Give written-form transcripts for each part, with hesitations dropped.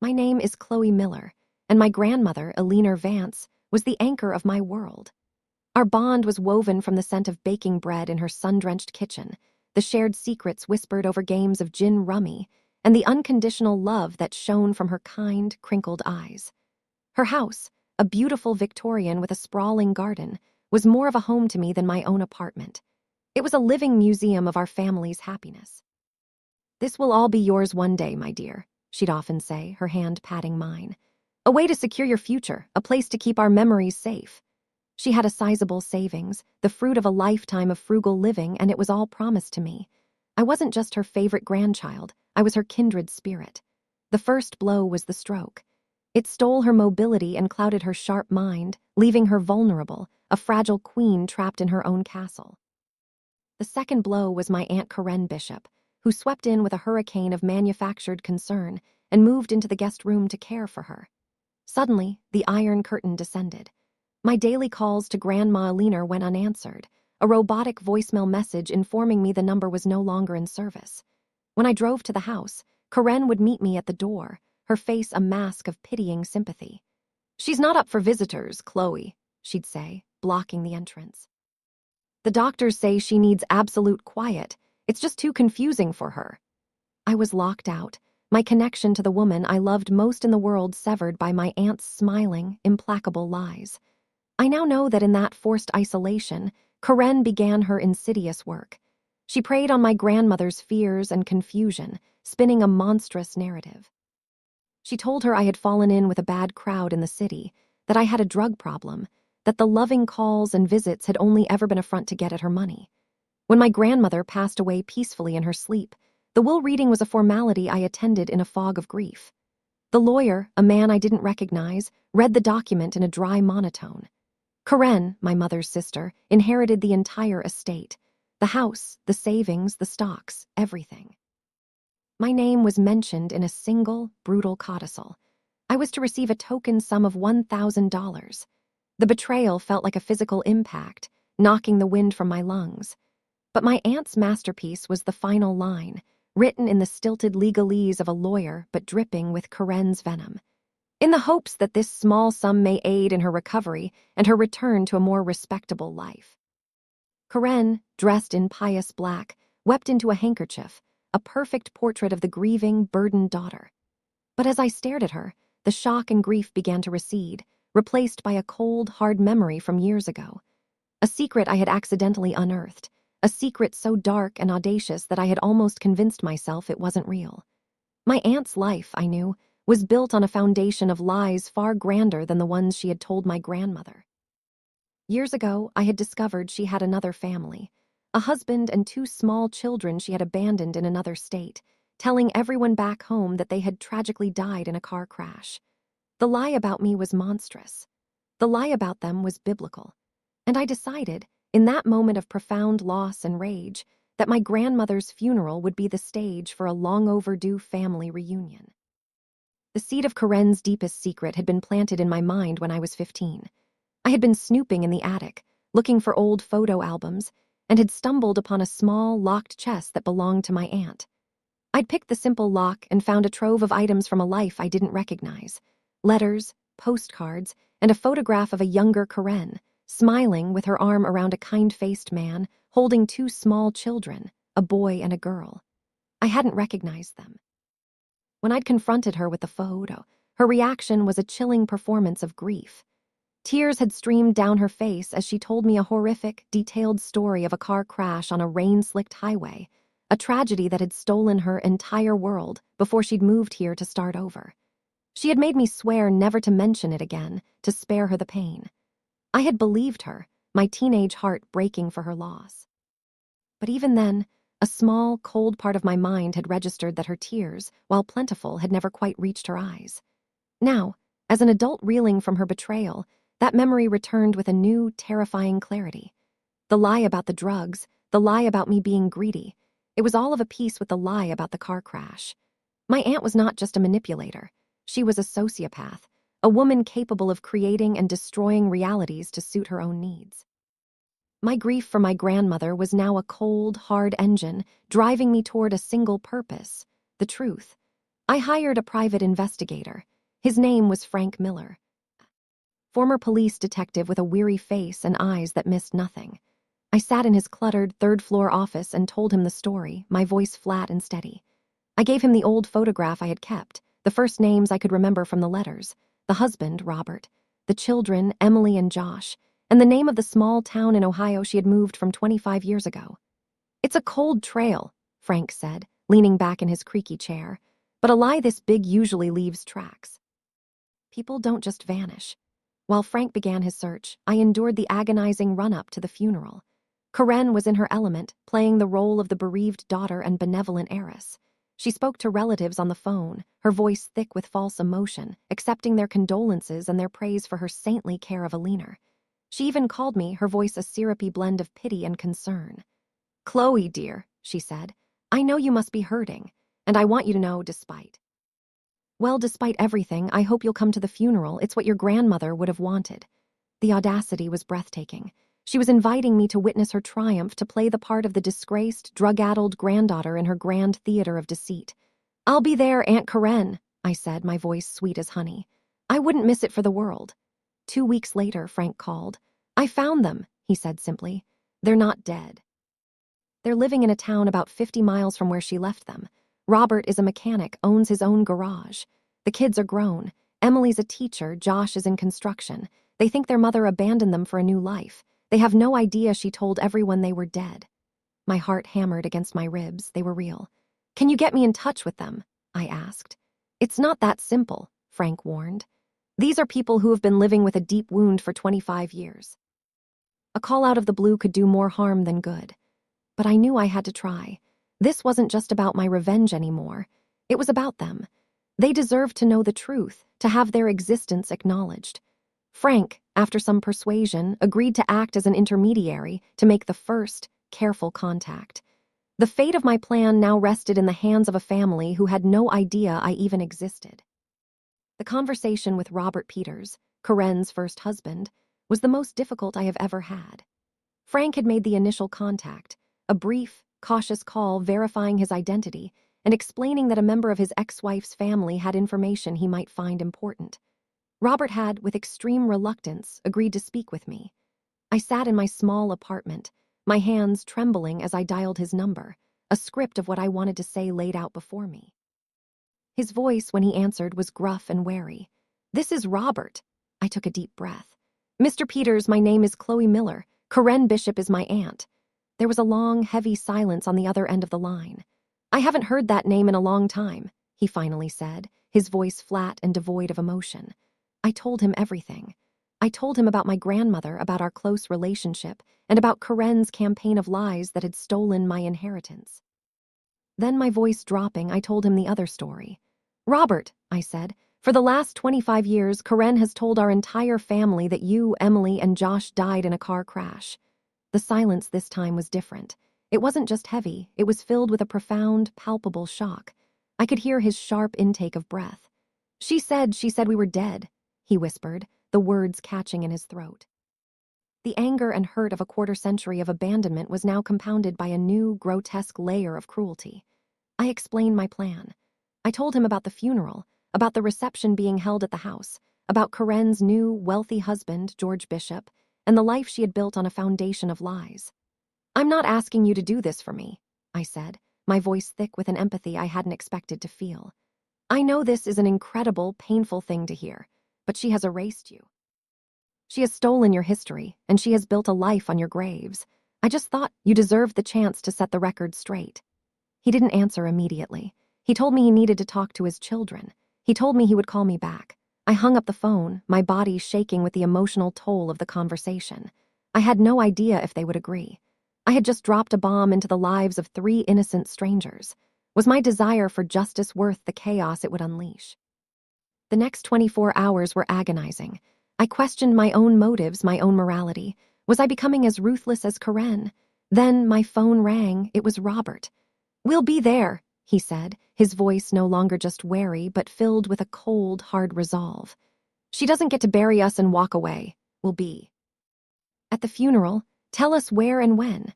My name is Chloe Miller, and my grandmother, Eleanor Vance, was the anchor of my world. Our bond was woven from the scent of baking bread in her sun-drenched kitchen, the shared secrets whispered over games of gin rummy, and the unconditional love that shone from her kind, crinkled eyes. Her house, a beautiful Victorian with a sprawling garden, was more of a home to me than my own apartment. It was a living museum of our family's happiness. "This will all be yours one day, my dear," she'd often say, her hand patting mine. "A way to secure your future, a place to keep our memories safe." She had a sizable savings, the fruit of a lifetime of frugal living, and it was all promised to me. I wasn't just her favorite grandchild, I was her kindred spirit. The first blow was the stroke. It stole her mobility and clouded her sharp mind, leaving her vulnerable, a fragile queen trapped in her own castle. The second blow was my Aunt Karen Bishop, who swept in with a hurricane of manufactured concern and moved into the guest room to care for her. Suddenly, the iron curtain descended. My daily calls to Grandma Eleanor went unanswered, a robotic voicemail message informing me the number was no longer in service. When I drove to the house, Karen would meet me at the door, her face a mask of pitying sympathy. "She's not up for visitors, Chloe," she'd say, blocking the entrance. "The doctors say she needs absolute quiet. It's just too confusing for her." I was locked out, my connection to the woman I loved most in the world severed by my aunt's smiling, implacable lies. I now know that in that forced isolation, Karen began her insidious work. She preyed on my grandmother's fears and confusion, spinning a monstrous narrative. She told her I had fallen in with a bad crowd in the city, that I had a drug problem, that the loving calls and visits had only ever been a front to get at her money. When my grandmother passed away peacefully in her sleep, the will reading was a formality I attended in a fog of grief. The lawyer, a man I didn't recognize, read the document in a dry monotone. Karen, my mother's sister, inherited the entire estate. The house, the savings, the stocks, everything. My name was mentioned in a single, brutal codicil. I was to receive a token sum of $1,000. The betrayal felt like a physical impact, knocking the wind from my lungs. But my aunt's masterpiece was the final line, written in the stilted legalese of a lawyer but dripping with Karen's venom. "In the hopes that this small sum may aid in her recovery and her return to a more respectable life." Karen, dressed in pious black, wept into a handkerchief, a perfect portrait of the grieving, burdened daughter. But as I stared at her, the shock and grief began to recede, replaced by a cold, hard memory from years ago. A secret I had accidentally unearthed, a secret so dark and audacious that I had almost convinced myself it wasn't real. My aunt's life, I knew, was built on a foundation of lies far grander than the ones she had told my grandmother. Years ago, I had discovered she had another family, a husband and two small children she had abandoned in another state, telling everyone back home that they had tragically died in a car crash. The lie about me was monstrous. The lie about them was biblical. And I decided, in that moment of profound loss and rage, that my grandmother's funeral would be the stage for a long-overdue family reunion. The seed of Karen's deepest secret had been planted in my mind when I was 15. I had been snooping in the attic, looking for old photo albums, and had stumbled upon a small, locked chest that belonged to my aunt. I'd picked the simple lock and found a trove of items from a life I didn't recognize. Letters, postcards, and a photograph of a younger Karen, smiling with her arm around a kind-faced man, holding two small children, a boy and a girl. I hadn't recognized them. When I'd confronted her with the photo, her reaction was a chilling performance of grief. Tears had streamed down her face as she told me a horrific, detailed story of a car crash on a rain-slicked highway, a tragedy that had stolen her entire world before she'd moved here to start over. She had made me swear never to mention it again, to spare her the pain. I had believed her, my teenage heart breaking for her loss. But even then, a small, cold part of my mind had registered that her tears, while plentiful, had never quite reached her eyes. Now, as an adult reeling from her betrayal, that memory returned with a new, terrifying clarity. The lie about the drugs, the lie about me being greedy, it was all of a piece with the lie about the car crash. My aunt was not just a manipulator. She was a sociopath, a woman capable of creating and destroying realities to suit her own needs. My grief for my grandmother was now a cold, hard engine, driving me toward a single purpose, the truth. I hired a private investigator. His name was Frank Miller, former police detective with a weary face and eyes that missed nothing. I sat in his cluttered third-floor office and told him the story, my voice flat and steady. I gave him the old photograph I had kept, the first names I could remember from the letters, the husband, Robert, the children, Emily and Josh, and the name of the small town in Ohio she had moved from 25 years ago. "It's a cold trail," Frank said, leaning back in his creaky chair, "but a lie this big usually leaves tracks. People don't just vanish." While Frank began his search, I endured the agonizing run-up to the funeral. Karen was in her element, playing the role of the bereaved daughter and benevolent heiress. She spoke to relatives on the phone, her voice thick with false emotion, accepting their condolences and their praise for her saintly care of Alina. She even called me, her voice a syrupy blend of pity and concern. "Chloe, dear," she said, "I know you must be hurting, and I want you to know despite everything, I hope you'll come to the funeral. It's what your grandmother would have wanted." The audacity was breathtaking. She was inviting me to witness her triumph, to play the part of the disgraced, drug-addled granddaughter in her grand theater of deceit. "I'll be there, Aunt Karen," I said, my voice sweet as honey. "I wouldn't miss it for the world." 2 weeks later, Frank called. "I found them," he said simply. "They're not dead. They're living in a town about 50 miles from where she left them. Robert is a mechanic, owns his own garage. The kids are grown. Emily's a teacher, Josh is in construction. They think their mother abandoned them for a new life. They have no idea she told everyone they were dead." My heart hammered against my ribs. They were real. "Can you get me in touch with them?" I asked. "It's not that simple," Frank warned. "These are people who have been living with a deep wound for 25 years. A call out of the blue could do more harm than good." But I knew I had to try. This wasn't just about my revenge anymore. It was about them. They deserved to know the truth, to have their existence acknowledged. Frank, after some persuasion, agreed to act as an intermediary, to make the first, careful contact. The fate of my plan now rested in the hands of a family who had no idea I even existed. The conversation with Robert Peters, Karen's first husband, was the most difficult I have ever had. Frank had made the initial contact, a brief, cautious call verifying his identity and explaining that a member of his ex-wife's family had information he might find important. Robert had, with extreme reluctance, agreed to speak with me. I sat in my small apartment, my hands trembling as I dialed his number, a script of what I wanted to say laid out before me. His voice, when he answered, was gruff and wary. "This is Robert." I took a deep breath. "Mr. Peters, my name is Chloe Miller. Karen Bishop is my aunt." There was a long, heavy silence on the other end of the line. "I haven't heard that name in a long time," he finally said, his voice flat and devoid of emotion. I told him everything. I told him about my grandmother, about our close relationship, and about Karen's campaign of lies that had stolen my inheritance. Then, my voice dropping, I told him the other story. "Robert," I said, "for the last 25 years, Karen has told our entire family that you, Emily, and Josh died in a car crash." The silence this time was different. It wasn't just heavy, it was filled with a profound, palpable shock. I could hear his sharp intake of breath. She said we were dead," he whispered, the words catching in his throat. The anger and hurt of a quarter-century of abandonment was now compounded by a new, grotesque layer of cruelty. I explained my plan. I told him about the funeral, about the reception being held at the house, about Karen's new, wealthy husband, George Bishop, and the life she had built on a foundation of lies. "I'm not asking you to do this for me," I said, my voice thick with an empathy I hadn't expected to feel. "I know this is an incredible, painful thing to hear, but she has erased you. She has stolen your history, and she has built a life on your graves. I just thought you deserved the chance to set the record straight." He didn't answer immediately. He told me he needed to talk to his children. He told me he would call me back. I hung up the phone, my body shaking with the emotional toll of the conversation. I had no idea if they would agree. I had just dropped a bomb into the lives of 3 innocent strangers. Was my desire for justice worth the chaos it would unleash? The next 24 hours were agonizing. I questioned my own motives, my own morality. Was I becoming as ruthless as Karen? Then my phone rang. It was Robert. "We'll be there," he said, his voice no longer just wary, but filled with a cold, hard resolve. "She doesn't get to bury us and walk away. We'll be at the funeral. Tell us where and when."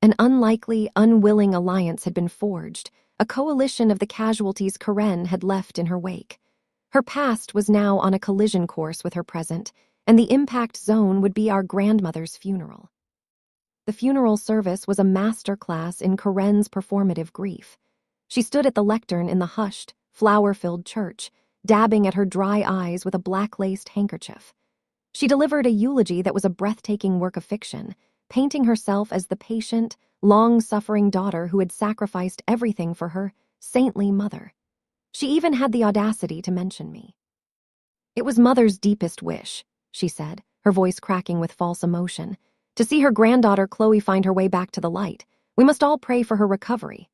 An unlikely, unwilling alliance had been forged, a coalition of the casualties Karen had left in her wake. Her past was now on a collision course with her present, and the impact zone would be our grandmother's funeral. The funeral service was a master class in Karen's performative grief. She stood at the lectern in the hushed, flower-filled church, dabbing at her dry eyes with a black-laced handkerchief. She delivered a eulogy that was a breathtaking work of fiction, painting herself as the patient, long-suffering daughter who had sacrificed everything for her saintly mother. She even had the audacity to mention me. "It was Mother's deepest wish," she said, her voice cracking with false emotion, "to see her granddaughter Chloe find her way back to the light. We must all pray for her recovery."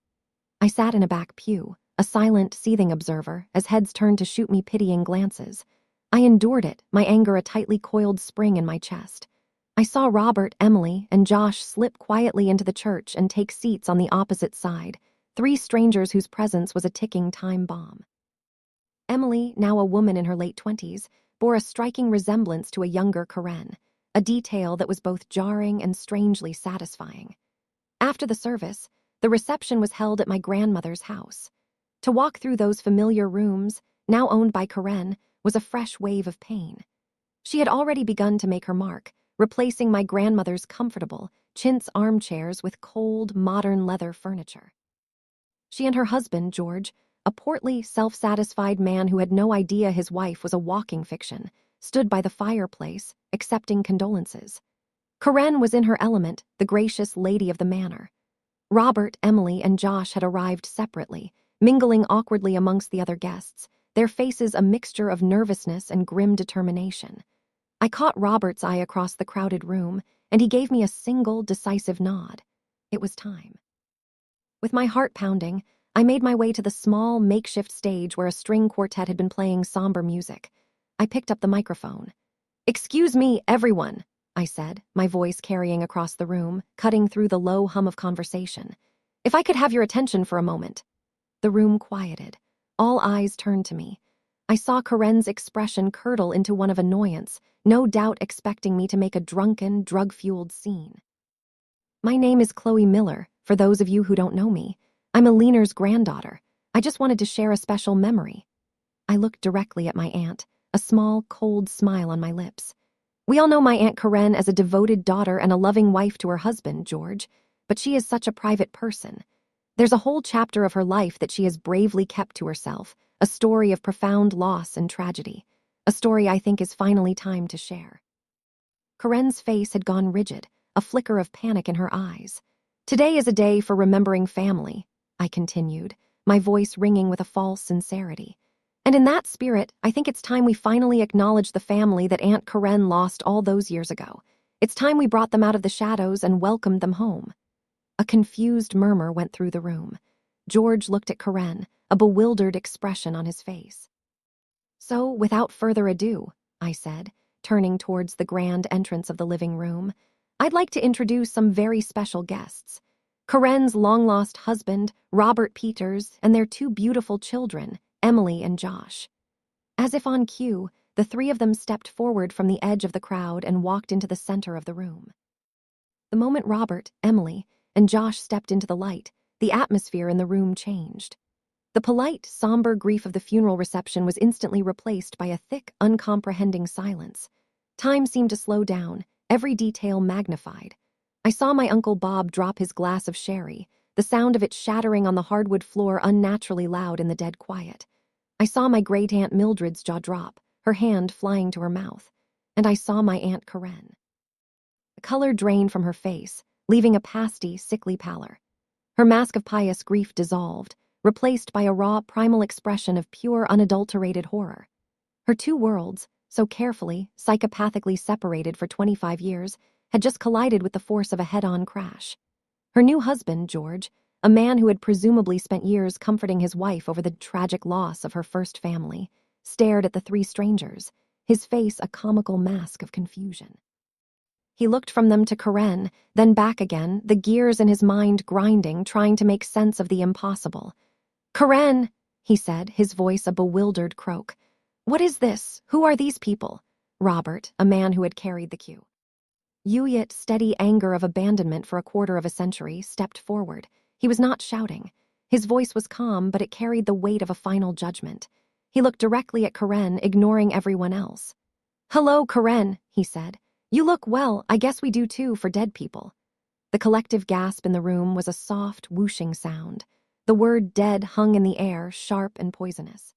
I sat in a back pew, a silent, seething observer, as heads turned to shoot me pitying glances. I endured it, my anger a tightly coiled spring in my chest. I saw Robert, Emily, and Josh slip quietly into the church and take seats on the opposite side, three strangers whose presence was a ticking time bomb. Emily, now a woman in her late 20s, bore a striking resemblance to a younger Karen, a detail that was both jarring and strangely satisfying. After the service, the reception was held at my grandmother's house. To walk through those familiar rooms, now owned by Karen, was a fresh wave of pain. She had already begun to make her mark, replacing my grandmother's comfortable, chintz armchairs with cold, modern leather furniture. She and her husband, George, a portly, self-satisfied man who had no idea his wife was a walking fiction, stood by the fireplace, accepting condolences. Karen was in her element, the gracious lady of the manor. Robert, Emily, and Josh had arrived separately, mingling awkwardly amongst the other guests, their faces a mixture of nervousness and grim determination. I caught Robert's eye across the crowded room, and he gave me a single, decisive nod. It was time. With my heart pounding, I made my way to the small, makeshift stage where a string quartet had been playing somber music. I picked up the microphone. "Excuse me, everyone," I said, my voice carrying across the room, cutting through the low hum of conversation. "If I could have your attention for a moment." The room quieted. All eyes turned to me. I saw Karen's expression curdle into one of annoyance, no doubt expecting me to make a drunken, drug-fueled scene. "My name is Chloe Miller, for those of you who don't know me. I'm Aliner's granddaughter. I just wanted to share a special memory." I looked directly at my aunt, a small, cold smile on my lips. "We all know my Aunt Karen as a devoted daughter and a loving wife to her husband, George, but she is such a private person. There's a whole chapter of her life that she has bravely kept to herself, a story of profound loss and tragedy, a story I think is finally time to share." Karen's face had gone rigid, a flicker of panic in her eyes. "Today is a day for remembering family," I continued, my voice ringing with a false sincerity. "And in that spirit, I think it's time we finally acknowledge the family that Aunt Karen lost all those years ago. It's time we brought them out of the shadows and welcomed them home." A confused murmur went through the room. George looked at Karen, a bewildered expression on his face. "So, without further ado," I said, turning towards the grand entrance of the living room, "I'd like to introduce some very special guests. Karen's long-lost husband, Robert Peters, and their two beautiful children, Emily and Josh." As if on cue, the three of them stepped forward from the edge of the crowd and walked into the center of the room. The moment Robert, Emily, and Josh stepped into the light, the atmosphere in the room changed. The polite, somber grief of the funeral reception was instantly replaced by a thick, uncomprehending silence. Time seemed to slow down, every detail magnified. I saw my Uncle Bob drop his glass of sherry, the sound of it shattering on the hardwood floor unnaturally loud in the dead quiet. I saw my great Aunt Mildred's jaw drop, her hand flying to her mouth. And I saw my Aunt Karen. The color drained from her face, leaving a pasty, sickly pallor. Her mask of pious grief dissolved, replaced by a raw, primal expression of pure, unadulterated horror. Her two worlds, so carefully, psychopathically separated for 25 years, had just collided with the force of a head-on crash. Her new husband, George, a man who had presumably spent years comforting his wife over the tragic loss of her first family, stared at the three strangers, his face a comical mask of confusion. He looked from them to Karen, then back again, the gears in his mind grinding, trying to make sense of the impossible. "Karen," he said, his voice a bewildered croak. "What is this? Who are these people?" Robert, a man who had carried the cue. Steady anger of abandonment for a quarter of a century, stepped forward. He was not shouting. His voice was calm, but it carried the weight of a final judgment. He looked directly at Karen, ignoring everyone else. "Hello, Karen," he said. "You look well. I guess we do too for dead people." The collective gasp in the room was a soft, whooshing sound. The word dead hung in the air, sharp and poisonous.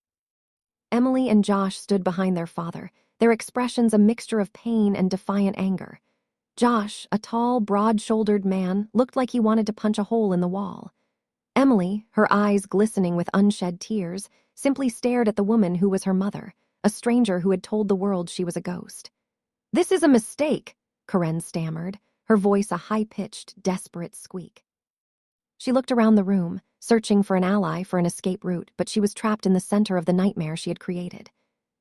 Emily and Josh stood behind their father, their expressions a mixture of pain and defiant anger. Josh, a tall, broad-shouldered man, looked like he wanted to punch a hole in the wall. Emily, her eyes glistening with unshed tears, simply stared at the woman who was her mother, a stranger who had told the world she was a ghost. "This is a mistake," Karen stammered, her voice a high-pitched, desperate squeak. She looked around the room, searching for an ally for an escape route, but she was trapped in the center of the nightmare she had created.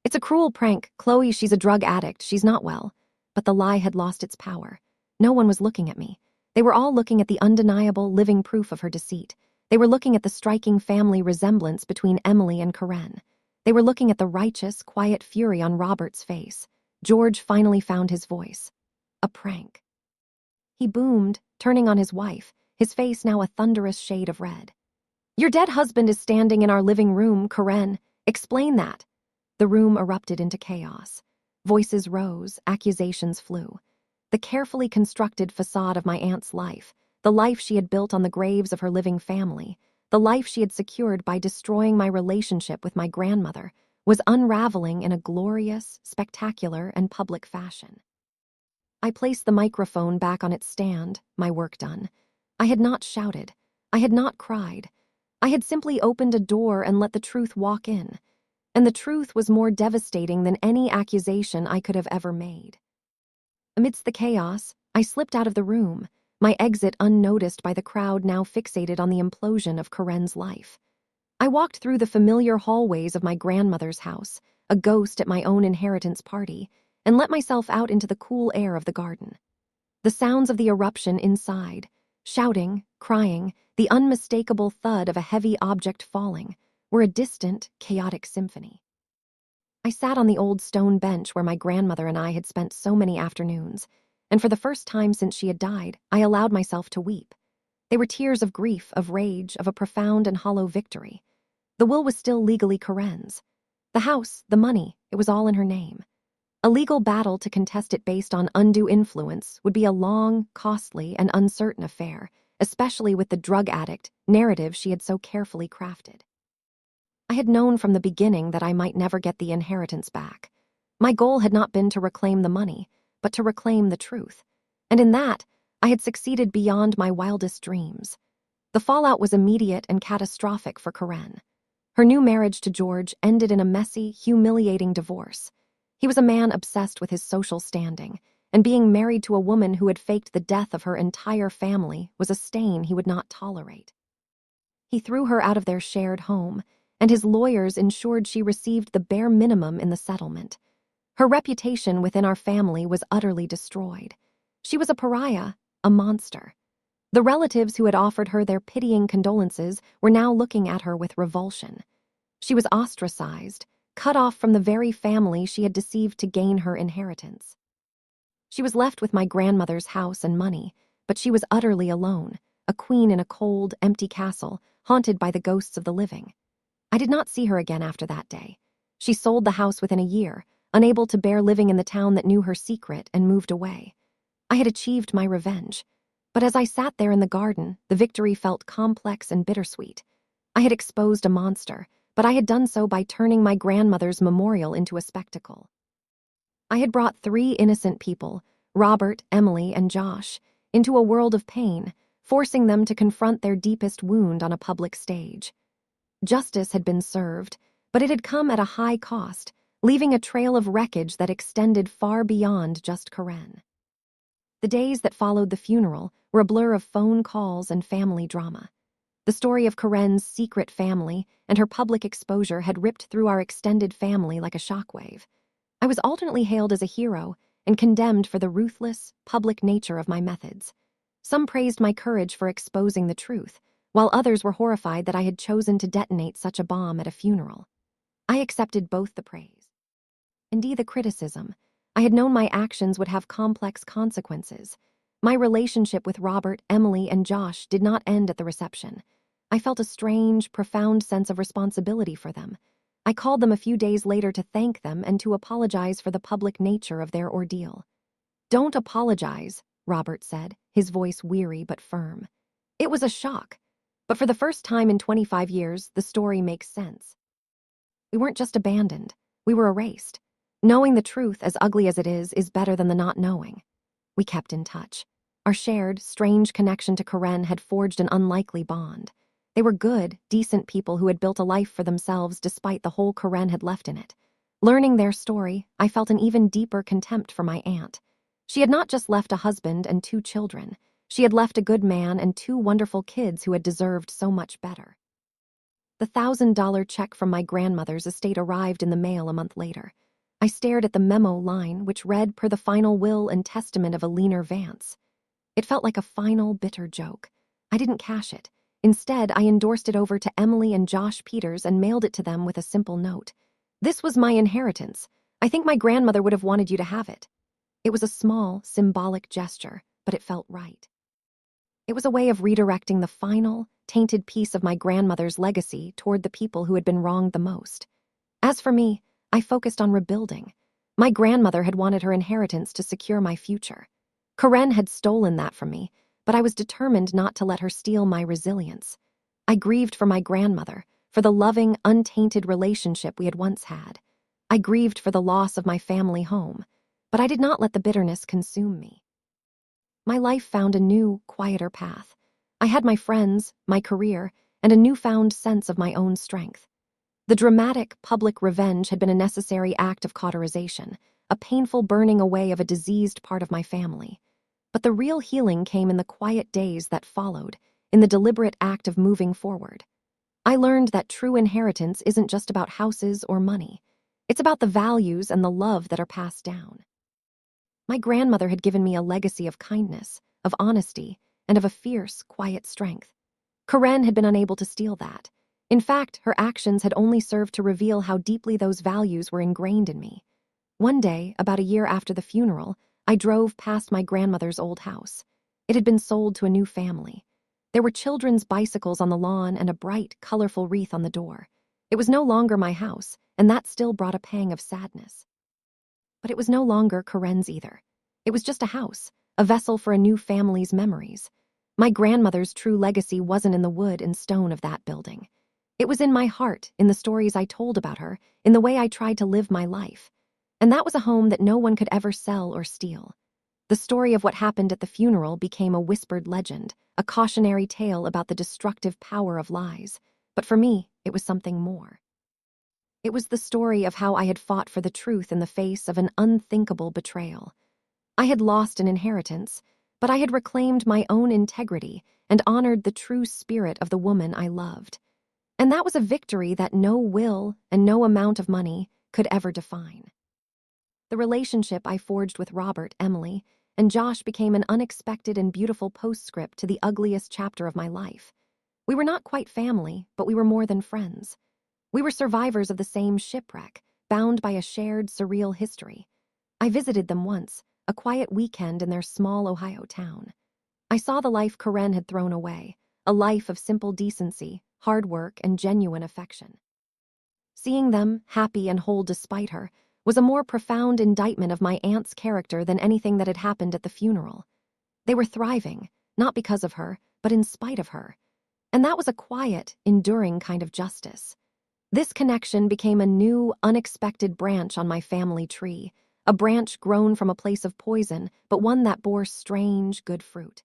"It's a cruel prank. Chloe, she's a drug addict. She's not well." But the lie had lost its power. No one was looking at me. They were all looking at the undeniable, living proof of her deceit. They were looking at the striking family resemblance between Emily and Karen. They were looking at the righteous, quiet fury on Robert's face. George finally found his voice. A prank. He boomed, turning on his wife, his face now a thunderous shade of red. "Your dead husband is standing in our living room, Karen. Explain that." The room erupted into chaos. Voices rose, accusations flew. The carefully constructed facade of my aunt's life, the life she had built on the graves of her living family, the life she had secured by destroying my relationship with my grandmother, was unraveling in a glorious, spectacular, and public fashion. I placed the microphone back on its stand, my work done. I had not shouted. I had not cried. I had simply opened a door and let the truth walk in. And the truth was more devastating than any accusation I could have ever made. Amidst the chaos, I slipped out of the room, my exit unnoticed by the crowd now fixated on the implosion of Karen's life. I walked through the familiar hallways of my grandmother's house, a ghost at my own inheritance party, and let myself out into the cool air of the garden. The sounds of the eruption inside, shouting, crying, the unmistakable thud of a heavy object falling, were a distant, chaotic symphony. I sat on the old stone bench where my grandmother and I had spent so many afternoons, and for the first time since she had died, I allowed myself to weep. They were tears of grief, of rage, of a profound and hollow victory. The will was still legally Karen's. The house, the money, it was all in her name. A legal battle to contest it based on undue influence would be a long, costly, and uncertain affair, especially with the drug addict narrative she had so carefully crafted. I had known from the beginning that I might never get the inheritance back. My goal had not been to reclaim the money, but to reclaim the truth. And in that, I had succeeded beyond my wildest dreams. The fallout was immediate and catastrophic for Karen. Her new marriage to George ended in a messy, humiliating divorce. He was a man obsessed with his social standing, and being married to a woman who had faked the death of her entire family was a stain he would not tolerate. He threw her out of their shared home, and his lawyers ensured she received the bare minimum in the settlement. Her reputation within our family was utterly destroyed. She was a pariah, a monster. The relatives who had offered her their pitying condolences were now looking at her with revulsion. She was ostracized, cut off from the very family she had deceived to gain her inheritance. She was left with my grandmother's house and money, but she was utterly alone, a queen in a cold, empty castle, haunted by the ghosts of the living. I did not see her again after that day. She sold the house within a year, unable to bear living in the town that knew her secret, and moved away. I had achieved my revenge. But as I sat there in the garden, the victory felt complex and bittersweet. I had exposed a monster, but I had done so by turning my grandmother's memorial into a spectacle. I had brought 3 innocent people, Robert, Emily, and Josh, into a world of pain, forcing them to confront their deepest wound on a public stage. Justice had been served, but it had come at a high cost, leaving a trail of wreckage that extended far beyond just Karen. The days that followed the funeral were a blur of phone calls and family drama. The story of Karen's secret family and her public exposure had ripped through our extended family like a shockwave. I was alternately hailed as a hero and condemned for the ruthless, public nature of my methods. Some praised my courage for exposing the truth, while others were horrified that I had chosen to detonate such a bomb at a funeral. I accepted both the praise. Indeed, the criticism. I had known my actions would have complex consequences. My relationship with Robert, Emily, and Josh did not end at the reception. I felt a strange, profound sense of responsibility for them. I called them a few days later to thank them and to apologize for the public nature of their ordeal. "Don't apologize," Robert said, his voice weary but firm. "It was a shock. But for the first time in 25 years, the story makes sense. We weren't just abandoned. We were erased. Knowing the truth, as ugly as it is better than the not knowing." We kept in touch. Our shared, strange connection to Karen had forged an unlikely bond. They were good, decent people who had built a life for themselves despite the hole Karen had left in it. Learning their story, I felt an even deeper contempt for my aunt. She had not just left a husband and 2 children. She had left a good man and 2 wonderful kids who had deserved so much better. The $1,000 check from my grandmother's estate arrived in the mail a month later. I stared at the memo line, which read per the final will and testament of Eleanor Vance. It felt like a final, bitter joke. I didn't cash it. Instead, I endorsed it over to Emily and Josh Peters and mailed it to them with a simple note. "This was my inheritance. I think my grandmother would have wanted you to have it." It was a small, symbolic gesture, but it felt right. It was a way of redirecting the final, tainted piece of my grandmother's legacy toward the people who had been wronged the most. As for me, I focused on rebuilding. My grandmother had wanted her inheritance to secure my future. Karen had stolen that from me, but I was determined not to let her steal my resilience. I grieved for my grandmother, for the loving, untainted relationship we had once had. I grieved for the loss of my family home, but I did not let the bitterness consume me. My life found a new, quieter path. I had my friends, my career, and a newfound sense of my own strength. The dramatic, public revenge had been a necessary act of cauterization, a painful burning away of a diseased part of my family. But the real healing came in the quiet days that followed, in the deliberate act of moving forward. I learned that true inheritance isn't just about houses or money. It's about the values and the love that are passed down. My grandmother had given me a legacy of kindness, of honesty, and of a fierce, quiet strength. Karen had been unable to steal that. In fact, her actions had only served to reveal how deeply those values were ingrained in me. One day, about a year after the funeral, I drove past my grandmother's old house. It had been sold to a new family. There were children's bicycles on the lawn and a bright, colorful wreath on the door. It was no longer my house, and that still brought a pang of sadness. But it was no longer Karen's either. It was just a house, a vessel for a new family's memories. My grandmother's true legacy wasn't in the wood and stone of that building. It was in my heart, in the stories I told about her, in the way I tried to live my life. And that was a home that no one could ever sell or steal. The story of what happened at the funeral became a whispered legend, a cautionary tale about the destructive power of lies. But for me, it was something more. It was the story of how I had fought for the truth in the face of an unthinkable betrayal. I had lost an inheritance, but I had reclaimed my own integrity and honored the true spirit of the woman I loved. And that was a victory that no will and no amount of money could ever define. The relationship I forged with Robert, Emily, and Josh became an unexpected and beautiful postscript to the ugliest chapter of my life. We were not quite family, but we were more than friends. We were survivors of the same shipwreck, bound by a shared, surreal history. I visited them once, a quiet weekend in their small Ohio town. I saw the life Karen had thrown away, a life of simple decency, hard work, and genuine affection. Seeing them, happy and whole despite her, was a more profound indictment of my aunt's character than anything that had happened at the funeral. They were thriving, not because of her, but in spite of her. And that was a quiet, enduring kind of justice. This connection became a new, unexpected branch on my family tree, a branch grown from a place of poison, but one that bore strange, good fruit.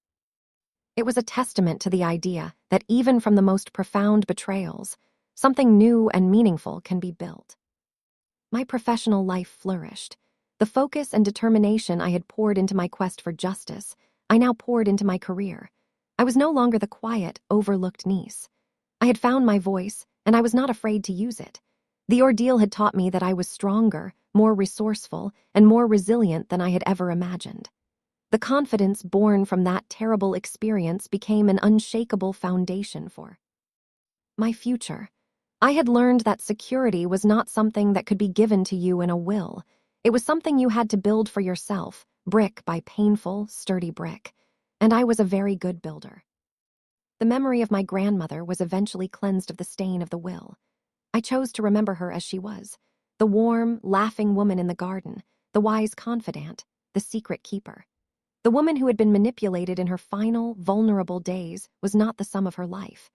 It was a testament to the idea that even from the most profound betrayals, something new and meaningful can be built. My professional life flourished. The focus and determination I had poured into my quest for justice, I now poured into my career. I was no longer the quiet, overlooked niece. I had found my voice, and I was not afraid to use it. The ordeal had taught me that I was stronger, more resourceful, and more resilient than I had ever imagined. The confidence born from that terrible experience became an unshakable foundation for my future. I had learned that security was not something that could be given to you in a will. It was something you had to build for yourself, brick by painful, sturdy brick. And I was a very good builder. The memory of my grandmother was eventually cleansed of the stain of the will. I chose to remember her as she was, the warm, laughing woman in the garden, the wise confidant, the secret keeper. The woman who had been manipulated in her final, vulnerable days was not the sum of her life.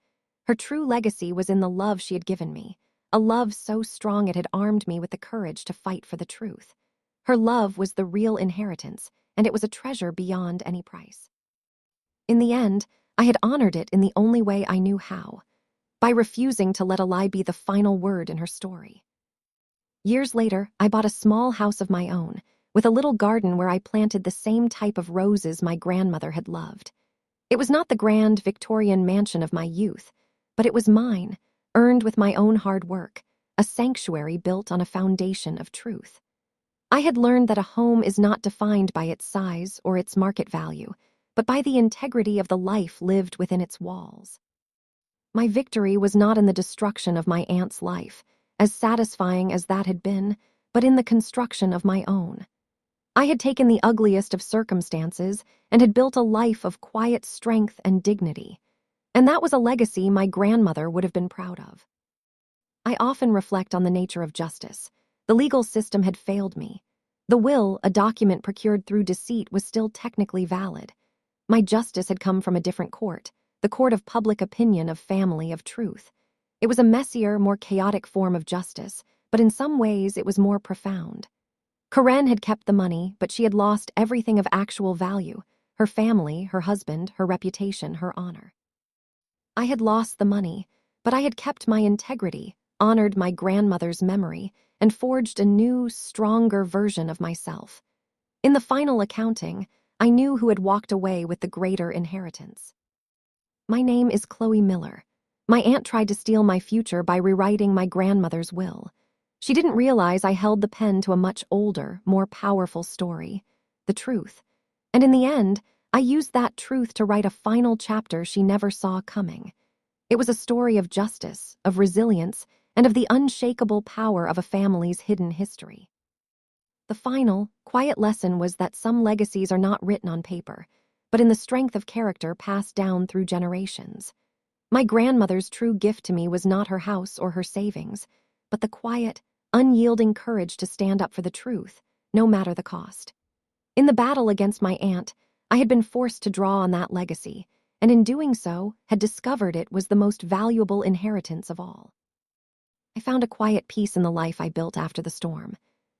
Her true legacy was in the love she had given me, a love so strong it had armed me with the courage to fight for the truth. Her love was the real inheritance, and it was a treasure beyond any price. In the end, I had honored it in the only way I knew how, by refusing to let a lie be the final word in her story. Years later, I bought a small house of my own, with a little garden where I planted the same type of roses my grandmother had loved. It was not the grand Victorian mansion of my youth, but it was mine, earned with my own hard work, a sanctuary built on a foundation of truth. I had learned that a home is not defined by its size or its market value, but by the integrity of the life lived within its walls. My victory was not in the destruction of my aunt's life, as satisfying as that had been, but in the construction of my own. I had taken the ugliest of circumstances and had built a life of quiet strength and dignity, and that was a legacy my grandmother would have been proud of. I often reflect on the nature of justice. The legal system had failed me. The will, a document procured through deceit, was still technically valid. My justice had come from a different court, the court of public opinion, of family, of truth. It was a messier, more chaotic form of justice, but in some ways it was more profound. Karen had kept the money, but she had lost everything of actual value: her family, her husband, her reputation, her honor. I had lost the money, but I had kept my integrity, honored my grandmother's memory, and forged a new, stronger version of myself. In the final accounting, I knew who had walked away with the greater inheritance. My name is Chloe Miller. My aunt tried to steal my future by rewriting my grandmother's will. She didn't realize I held the pen to a much older, more powerful story, the truth. And in the end, I used that truth to write a final chapter she never saw coming. It was a story of justice, of resilience, and of the unshakable power of a family's hidden history. The final, quiet lesson was that some legacies are not written on paper, but in the strength of character passed down through generations. My grandmother's true gift to me was not her house or her savings, but the quiet, unyielding courage to stand up for the truth, no matter the cost. In the battle against my aunt, I had been forced to draw on that legacy, and in doing so, had discovered it was the most valuable inheritance of all. I found a quiet peace in the life I built after the storm.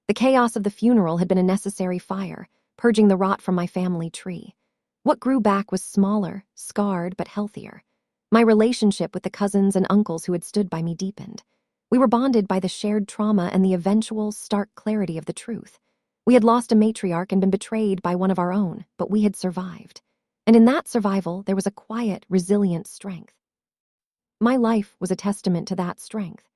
The chaos of the funeral had been a necessary fire, purging the rot from my family tree. What grew back was smaller, scarred, but healthier. My relationship with the cousins and uncles who had stood by me deepened. We were bonded by the shared trauma and the eventual, stark clarity of the truth. We had lost a matriarch and been betrayed by one of our own, but we had survived. And in that survival, there was a quiet, resilient strength. My life was a testament to that strength.